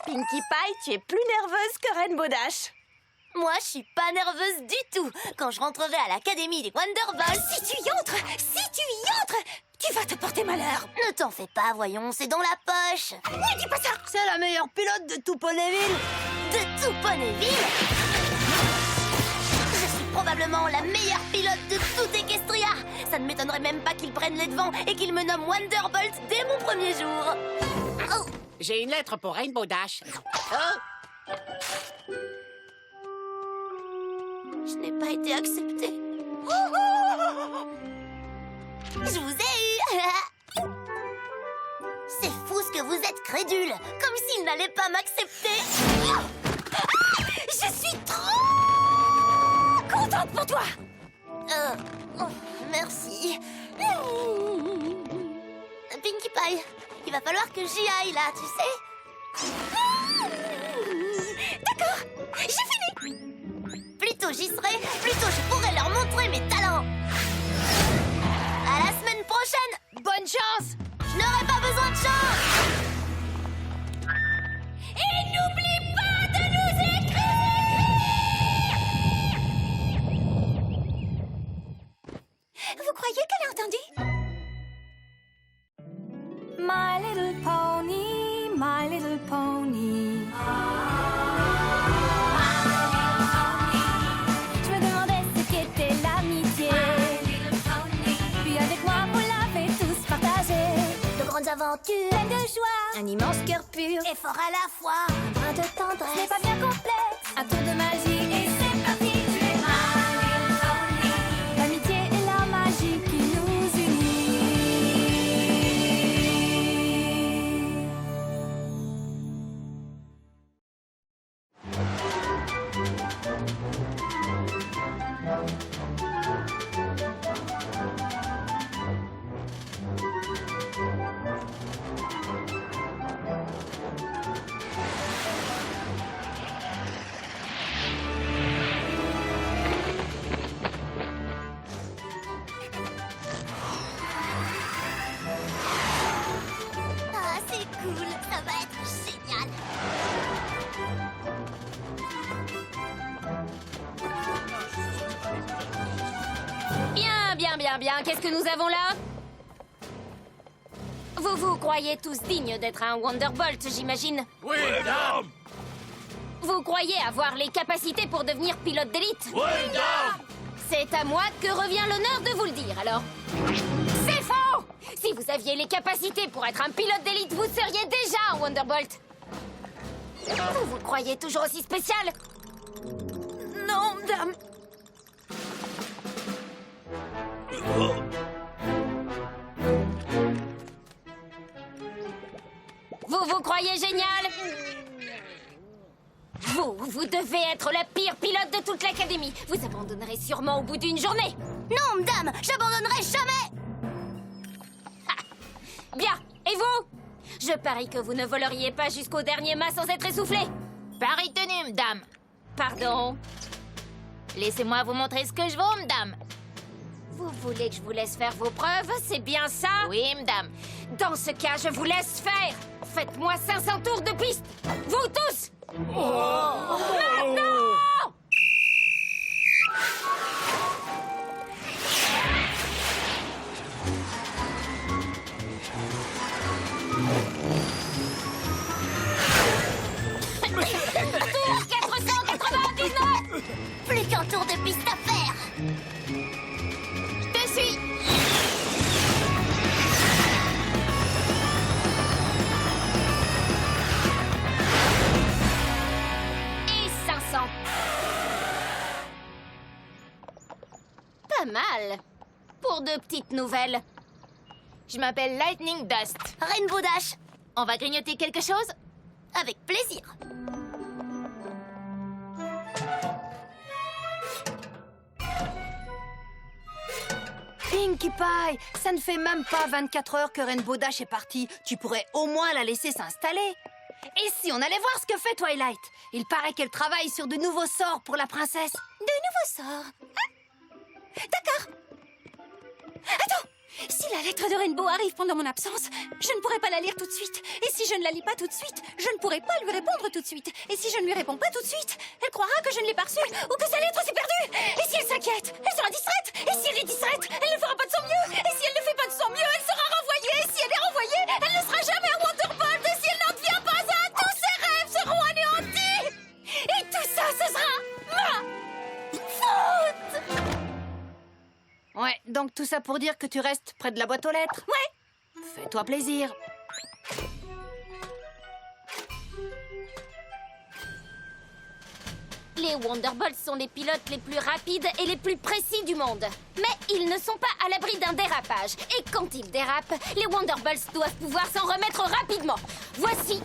Pinkie Pie, tu es plus nerveuse que Rainbow Dash. Moi, je suis pas nerveuse du tout. Quand je rentrerai à l'académie des Wonderbolts... Si tu y entres, tu vas te porter malheur. Ne t'en fais pas, voyons, c'est dans la poche. Ne dis pas ça. C'est la meilleure pilote de tout Ponyville. De tout Ponyville, je suis probablement la meilleure pilote de tout Equestria. Ça ne m'étonnerait même pas qu'ils prennent les devants et qu'ils me nomment Wonderbolt dès mon premier jour. Oh. J'ai une lettre pour Rainbow Dash. Oh! Je n'ai pas été acceptée. Je vous ai eu. C'est fou ce que vous êtes crédule, comme s'il n'allait pas m'accepter. Je suis trop contente pour toi. Oh, merci. Pinkie Pie, il va falloir que j'y aille là, tu sais. D'accord, j'ai fini. Plus tôt j'y serai, plus tôt je pourrai leur montrer mes talents. À la semaine prochaine. Bonne chance. Je n'aurai pas besoin de chance. Et n'oublie pas de nous écrire. Vous croyez qu'elle a entendu? My little pony, my little pony. Je me demandais ce qu'était l'amitié. Puis avec moi, vous l'avez tous partagé. De grandes aventures, Pleine de joie, un immense cœur pur et fort à la fois. un brin de Ce tendresse. n'est pas bien complexe, un tour de magie et c'est parti. L'amitié et la magie qui nous unit. Ah, c'est cool, ça va être génial. Bien, qu'est-ce que nous avons là? Vous vous croyez tous dignes d'être un Wonderbolt, j'imagine? Oui, dame! Vous croyez avoir les capacités pour devenir pilote d'élite? Oui, dame! C'est à moi que revient l'honneur de vous le dire, alors. C'est faux! Si vous aviez les capacités pour être un pilote d'élite, vous seriez déjà un Wonderbolt. Vous vous croyez toujours aussi spécial? Non, dame. Vous vous croyez génial? Vous devez être la pire pilote de toute l'académie. Vous abandonnerez sûrement au bout d'une journée. Non, dame, j'abandonnerai jamais. Bien, et vous? Je parie que vous ne voleriez pas jusqu'au dernier mât sans être essoufflé. Paris tenu, dame. Pardon? Laissez-moi vous montrer ce que je vaux, madame. Vous voulez que je vous laisse faire vos preuves, c'est bien ça? Oui, madame. Dans ce cas, je vous laisse faire. Faites-moi 500 tours de piste. Vous tous! Maintenant! Tour 499! Plus qu'un tour de piste à faire. Je te suis. Et 500. Pas mal. Pour de petites nouvelles. Je m'appelle Lightning Dust. Rainbow Dash, On va grignoter quelque chose? avec plaisir. Pinkie Pie, ça ne fait même pas 24 heures que Rainbow Dash est partie. Tu pourrais au moins la laisser s'installer. Et si on allait voir ce que fait Twilight? Il paraît qu'elle travaille sur de nouveaux sorts pour la princesse. De nouveaux sorts. Ah, d'accord. Attends, Si la lettre de Rainbow arrive pendant mon absence, je ne pourrai pas la lire tout de suite. Et si je ne la lis pas tout de suite, je ne pourrai pas lui répondre tout de suite. Et si je ne lui réponds pas tout de suite, elle croira que je ne l'ai pas reçue ou que sa lettre s'est perdue. Et si elle s'inquiète, elle sera distraite. Et si elle est distraite, elle ne fera pas de son mieux. Et si elle ne fait pas de son mieux, elle sera renvoyée. Et si elle est renvoyée, elle ne sera jamais à Wonderbolt. Et si elle n'en devient pas un, tous ses rêves seront anéantis. Et tout ça, ce sera ma faute. Ouais, donc tout ça pour dire que tu restes près de la boîte aux lettres. Ouais. Fais-toi plaisir. Les Wonderbolts sont les pilotes les plus rapides et les plus précis du monde. Mais ils ne sont pas à l'abri d'un dérapage. Et quand ils dérapent, les Wonderbolts doivent pouvoir s'en remettre rapidement. Voici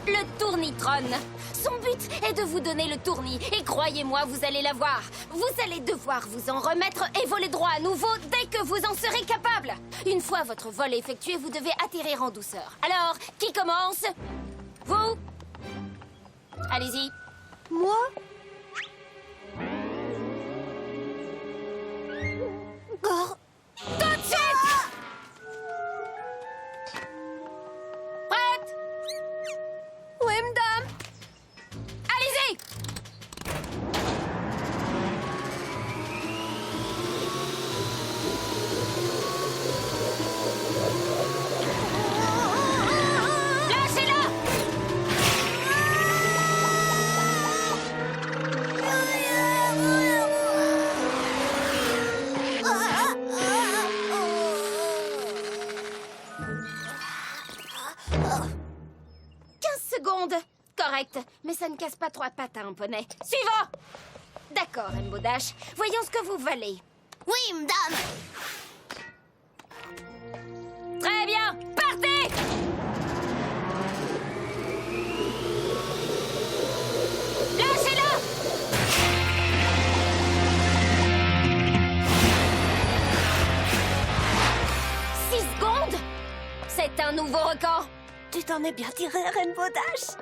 le Tournitron. Son but est de vous donner le tournis. Et croyez-moi, vous allez l'avoir. Vous allez devoir vous en remettre et voler droit à nouveau dès que vous en serez capable. Une fois votre vol effectué, vous devez atterrir en douceur. Alors, qui commence? Vous? Allez-y. Moi? Gore. Tout de suite! Prête? Oui, madame. Allez-y! Lâchez-la! Secondes. Correct, mais ça ne casse pas trois pattes à un poney. Suivant! D'accord, Rainbow Dash. Voyons ce que vous valez. Oui, madame. Très bien, partez! Lâchez-la! Six secondes? C'est un nouveau record. Tu t'en es bien tiré, Rainbow Dash.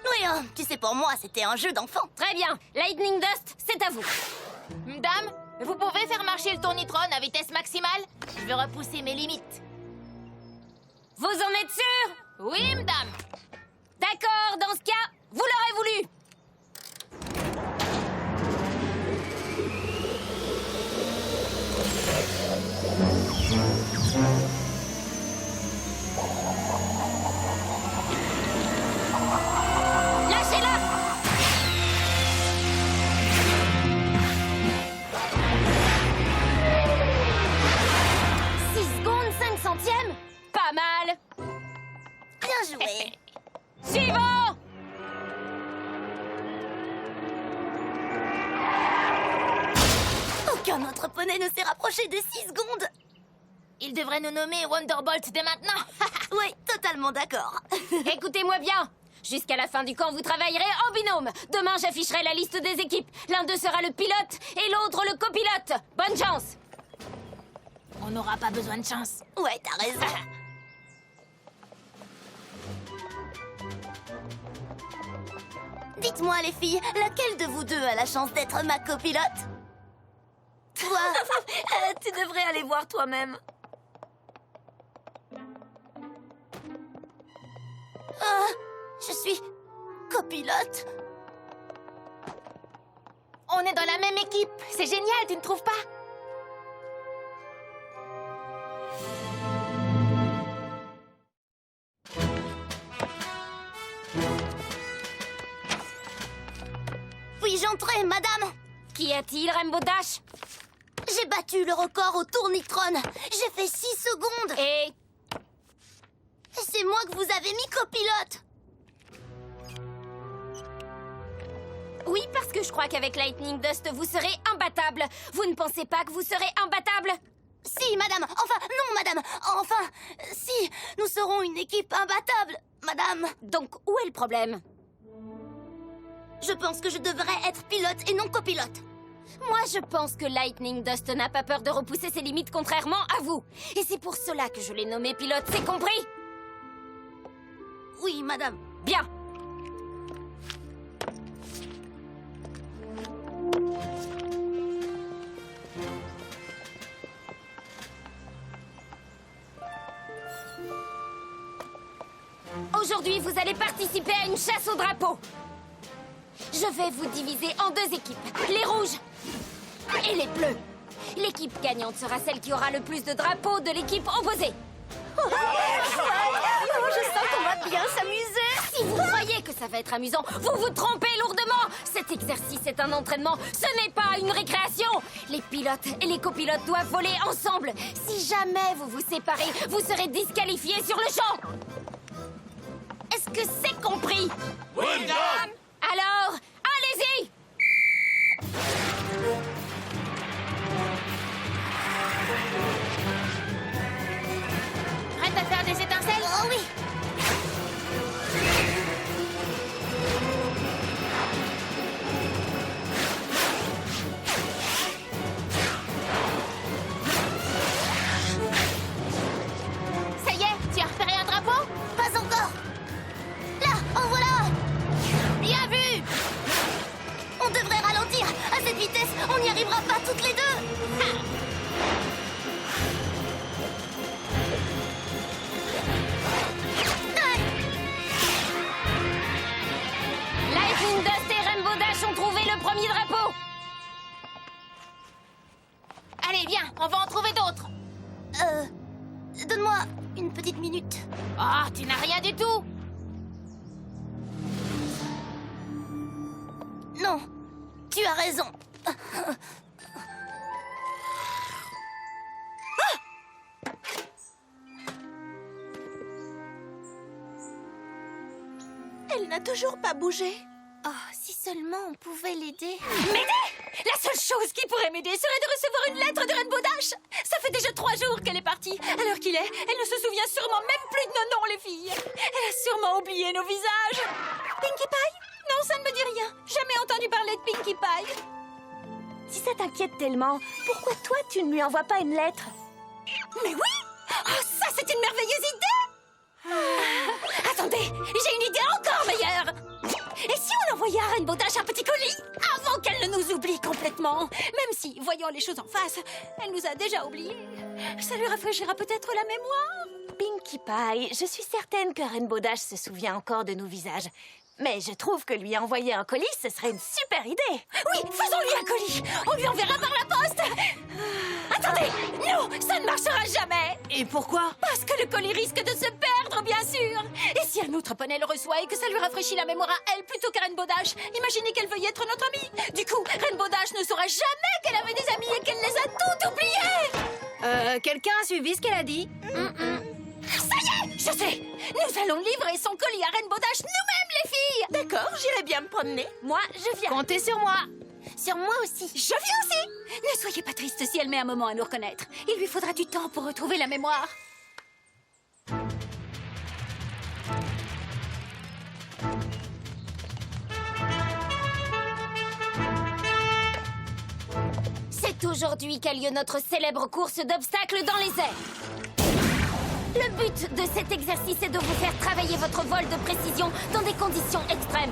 Oui, hein, tu sais, pour moi, c'était un jeu d'enfant. Très bien, Lightning Dust, c'est à vous. Madame, vous pouvez faire marcher le Tournitron à vitesse maximale? Je veux repousser mes limites. Vous en êtes sûr? Oui, madame. D'accord, dans ce cas, vous l'aurez voulu. Lâchez-la! 6 secondes, 5 centièmes? Pas mal. Bien joué. Suivant! Aucun autre poney ne s'est rapproché de 6 secondes. Il devrait nous nommer Wonderbolt dès maintenant. Oui, totalement d'accord. Écoutez-moi bien. Jusqu'à la fin du camp, vous travaillerez en binôme. Demain, j'afficherai la liste des équipes. L'un d'eux sera le pilote et l'autre le copilote. Bonne chance! On n'aura pas besoin de chance. Ouais, t'as raison. Dites-moi, les filles, laquelle de vous deux a la chance d'être ma copilote? Toi. Tu devrais aller voir toi-même. Ah, je suis copilote. On est dans la même équipe. C'est génial, tu ne trouves pas? Puis-je entrer, madame? Qu'y a-t-il, Rainbow Dash? J'ai battu le record au Tournitron. J'ai fait 6 secondes. Et C'est moi que vous avez mis copilote. oui, parce que je crois qu'avec Lightning Dust, vous serez imbattable. Vous ne pensez pas que vous serez imbattable? Si, madame. Enfin, non, madame. Enfin, si, nous serons une équipe imbattable, madame. Donc, où est le problème? Je pense que je devrais être pilote et non copilote. Moi, je pense que Lightning Dust n'a pas peur de repousser ses limites contrairement à vous. Et c'est pour cela que je l'ai nommé pilote, c'est compris? Oui, madame. Bien. Aujourd'hui, vous allez participer à une chasse au drapeau. Je vais vous diviser en 2 équipes, les rouges et les bleus. L'équipe gagnante sera celle qui aura le plus de drapeaux de l'équipe opposée. Oh, je sens qu'on va bien s'amuser. Si vous croyez que ça va être amusant, vous vous trompez lourdement. Cet exercice est un entraînement, ce n'est pas une récréation. Les pilotes et les copilotes doivent voler ensemble. Si jamais vous vous séparez, vous serez disqualifiés sur le champ. Est-ce que c'est compris? Oui, madame. Alors, allez-y! Prête à faire des étincelles? Oh oui. Ça y est, tu as repéré un drapeau? Pas encore. Là, en voilà. Bien vu! On devrait ralentir. À cette vitesse, on n'y arrivera pas toutes les deux. Lightning Dust et Rainbow Dash ont trouvé le premier drapeau. Allez, viens, on va en trouver d'autres. Donne-moi une petite minute. Oh, tu n'as rien du tout. Non, tu as raison. Elle n'a toujours pas bougé. Oh, si seulement on pouvait l'aider. M'aider? La seule chose qui pourrait m'aider serait de recevoir une lettre de Rainbow Dash. Ça fait déjà 3 jours qu'elle est partie. À l'heure qu'il est, elle ne se souvient sûrement même plus de nos noms, les filles. Elle a sûrement oublié nos visages. Pinkie Pie? Non, ça ne me dit rien. Jamais entendu parler de Pinkie Pie. Si ça t'inquiète tellement, pourquoi toi tu ne lui envoies pas une lettre? Mais oui! Oh, ça, c'est une merveilleuse idée! Attendez, j'ai une idée encore meilleure! Et si on envoyait à Rainbow Dash un petit colis avant qu'elle ne nous oublie complètement? Même si, voyant les choses en face, elle nous a déjà oubliés. Ça lui rafraîchira peut-être la mémoire. Pinkie Pie, je suis certaine que Rainbow Dash se souvient encore de nos visages. Mais je trouve que lui envoyer un colis, ce serait une super idée. Oui, faisons-lui un colis! On lui enverra par la poste! Attendez! Non, ça ne marchera jamais! Et pourquoi? Parce que le colis risque de se perdre, bien sûr! Et si un autre poney le reçoit et que ça lui rafraîchit la mémoire à elle plutôt qu'à Rainbow Dash, imaginez qu'elle veuille être notre amie! Du coup, Rainbow Dash ne saura jamais qu'elle avait des amis et qu'elle les a toutes oubliées! Quelqu'un a suivi ce qu'elle a dit? Ça y est! Je sais! Nous allons livrer son colis à Rainbow Dash nous-mêmes, les filles! D'accord, j'irai bien me promener. Moi, je viens. Comptez sur moi. Sur moi aussi. Je viens aussi! Ne soyez pas triste si elle met un moment à nous reconnaître. Il lui faudra du temps pour retrouver la mémoire. C'est aujourd'hui qu'a lieu notre célèbre course d'obstacles dans les airs. Le but de cet exercice est de vous faire travailler votre vol de précision dans des conditions extrêmes.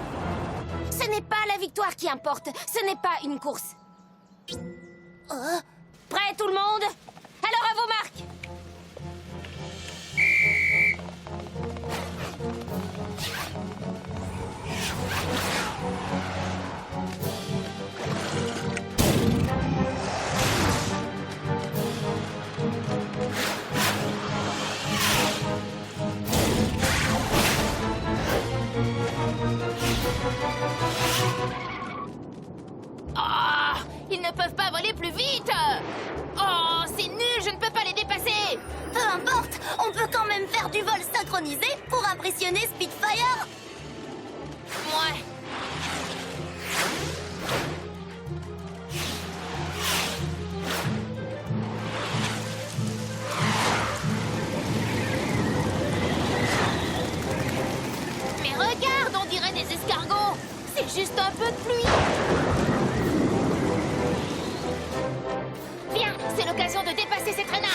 Ce n'est pas la victoire qui importe, ce n'est pas une course. Prêt tout le monde? Alors à vos marques! Oh, ils ne peuvent pas voler plus vite. Oh, c'est nul, je ne peux pas les dépasser. Peu importe, on peut quand même faire du vol synchronisé pour impressionner Spitfire. Ouais. Mais regarde, on dirait des escargots. C'est juste un peu de pluie. Viens, c'est l'occasion de dépasser ces traînards.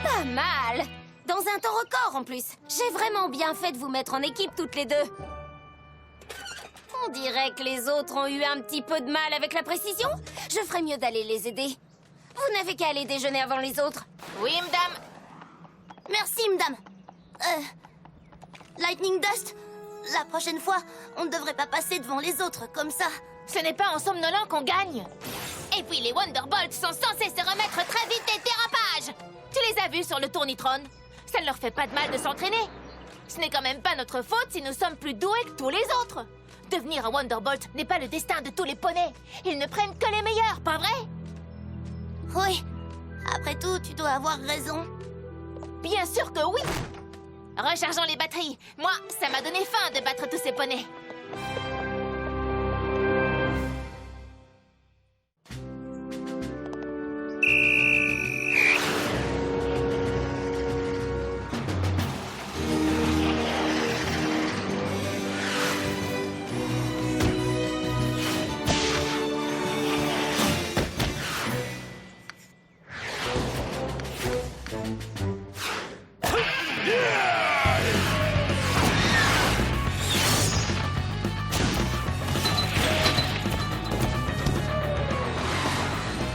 Pas mal! Dans un temps record en plus. J'ai vraiment bien fait de vous mettre en équipe toutes les deux. On dirait que les autres ont eu un petit peu de mal avec la précision. Je ferais mieux d'aller les aider. Vous n'avez qu'à aller déjeuner avant les autres. Oui, madame. Merci, madame. Lightning Dust, la prochaine fois, on ne devrait pas passer devant les autres comme ça. Ce n'est pas en somnolant qu'on gagne. Et puis les Wonderbolts sont censés se remettre très vite des dérapages. Tu les as vus sur le Tournitron? Ça ne leur fait pas de mal de s'entraîner. Ce n'est quand même pas notre faute si nous sommes plus doués que tous les autres. Devenir un Wonderbolt n'est pas le destin de tous les poneys. Ils ne prennent que les meilleurs, pas vrai? Oui. Après tout, tu dois avoir raison. Bien sûr que oui. Rechargeons les batteries. Moi, ça m'a donné faim de battre tous ces poneys.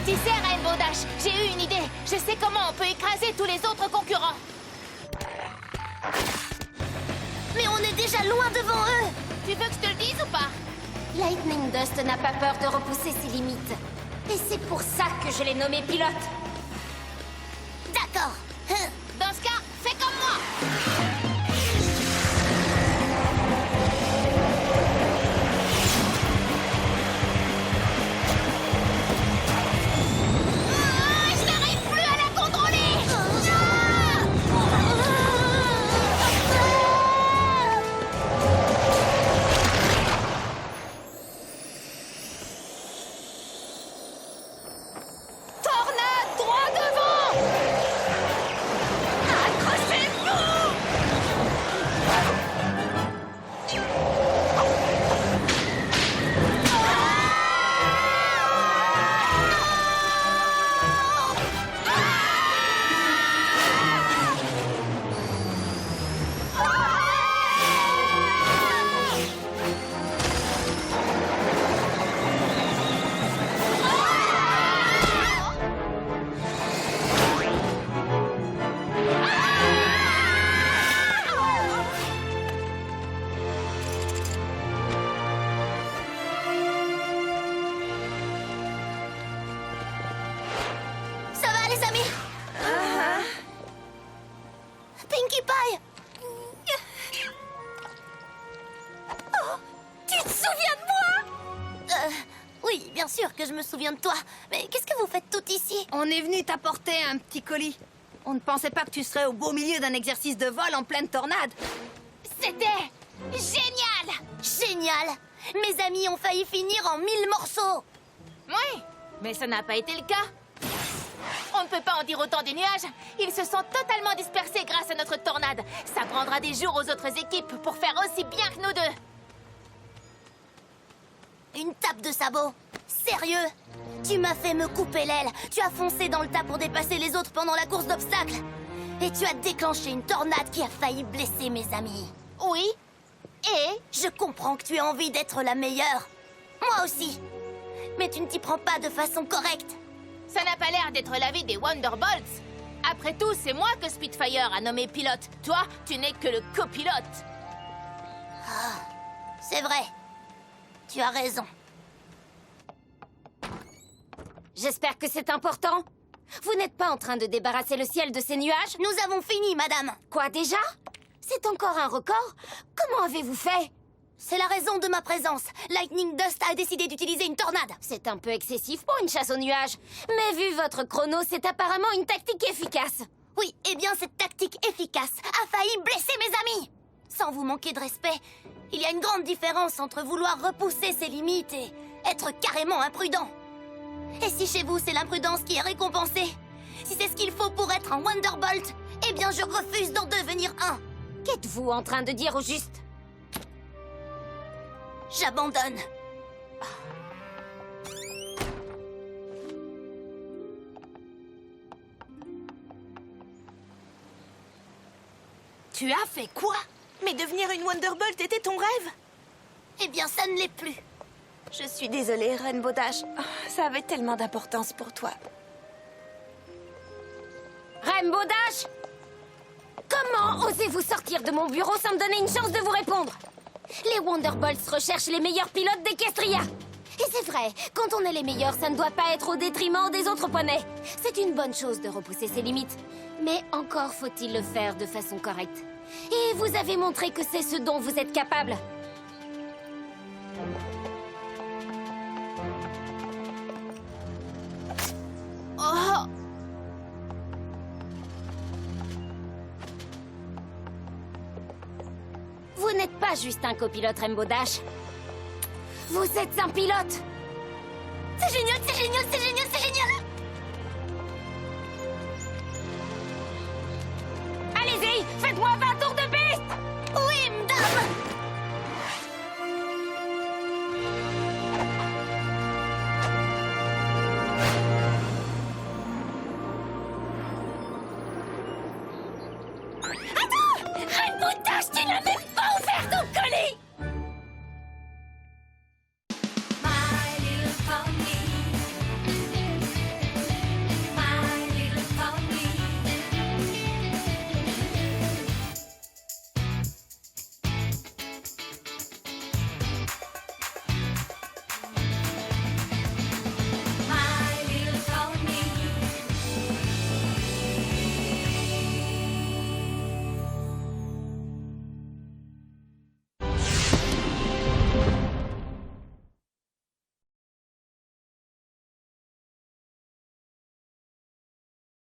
Tu sais, Rainbow Dash, j'ai eu une idée. Je sais comment on peut écraser tous les autres concurrents. Mais on est déjà loin devant eux. Tu veux que je te le dise ou pas? Lightning Dust n'a pas peur de repousser ses limites. Et c'est pour ça que je l'ai nommé pilote. D'accord. Dans ce cas, fais comme moi. Je n'arrive plus à la contrôler. Tornade droit devant! Ça va, les amis? Pinkie Pie! Oh, tu te souviens de moi? Oui, bien sûr que je me souviens de toi. Mais qu'est-ce que vous faites tout ici? On est venu t'apporter un petit colis. On ne pensait pas que tu serais au beau milieu d'un exercice de vol en pleine tornade. C'était génial. Génial! Mes amis ont failli finir en 1000 morceaux. Oui, mais ça n'a pas été le cas. On ne peut pas en dire autant des nuages. Ils se sont totalement dispersés grâce à notre tornade. Ça prendra des jours aux autres équipes pour faire aussi bien que nous deux. Une tape de sabot? Sérieux? Tu m'as fait me couper l'aile. Tu as foncé dans le tas pour dépasser les autres pendant la course d'obstacles. Et tu as déclenché une tornade qui a failli blesser mes amis. Oui. Et Je comprends que tu aies envie d'être la meilleure. Moi aussi. Mais tu ne t'y prends pas de façon correcte. ça n'a pas l'air d'être l'avis des Wonderbolts. Après tout, c'est moi que Spitfire a nommé pilote. Toi, tu n'es que le copilote. C'est vrai. Tu as raison. J'espère que c'est important. Vous n'êtes pas en train de débarrasser le ciel de ces nuages? Nous avons fini, madame. Quoi, déjà? C'est encore un record? Comment avez-vous fait? C'est la raison de ma présence. Lightning Dust a décidé d'utiliser une tornade. C'est un peu excessif pour une chasse aux nuages. Mais vu votre chrono, c'est apparemment une tactique efficace. Oui, eh bien cette tactique efficace a failli blesser mes amis. Sans vous manquer de respect, il y a une grande différence entre vouloir repousser ses limites et être carrément imprudent. Et si chez vous c'est l'imprudence qui est récompensée, si c'est ce qu'il faut pour être un Wonderbolt, eh bien je refuse d'en devenir un. Qu'êtes-vous en train de dire au juste? J'abandonne. Tu as fait quoi? Mais devenir une Wonderbolt était ton rêve? Eh bien, ça ne l'est plus. Je suis désolée, Rainbow Dash. Oh, ça avait tellement d'importance pour toi. Rainbow Dash! Comment osez-vous sortir de mon bureau sans me donner une chance de vous répondre? Les Wonderbolts recherchent les meilleurs pilotes d'Equestria. Et c'est vrai, quand on est les meilleurs, ça ne doit pas être au détriment des autres poneys. C'est une bonne chose de repousser ses limites. Mais encore faut-il le faire de façon correcte. Et vous avez montré que c'est ce dont vous êtes capable. Oh! Vous n'êtes pas juste un copilote Rainbow Dash. Vous êtes un pilote! C'est génial, c'est génial, c'est génial, c'est génial!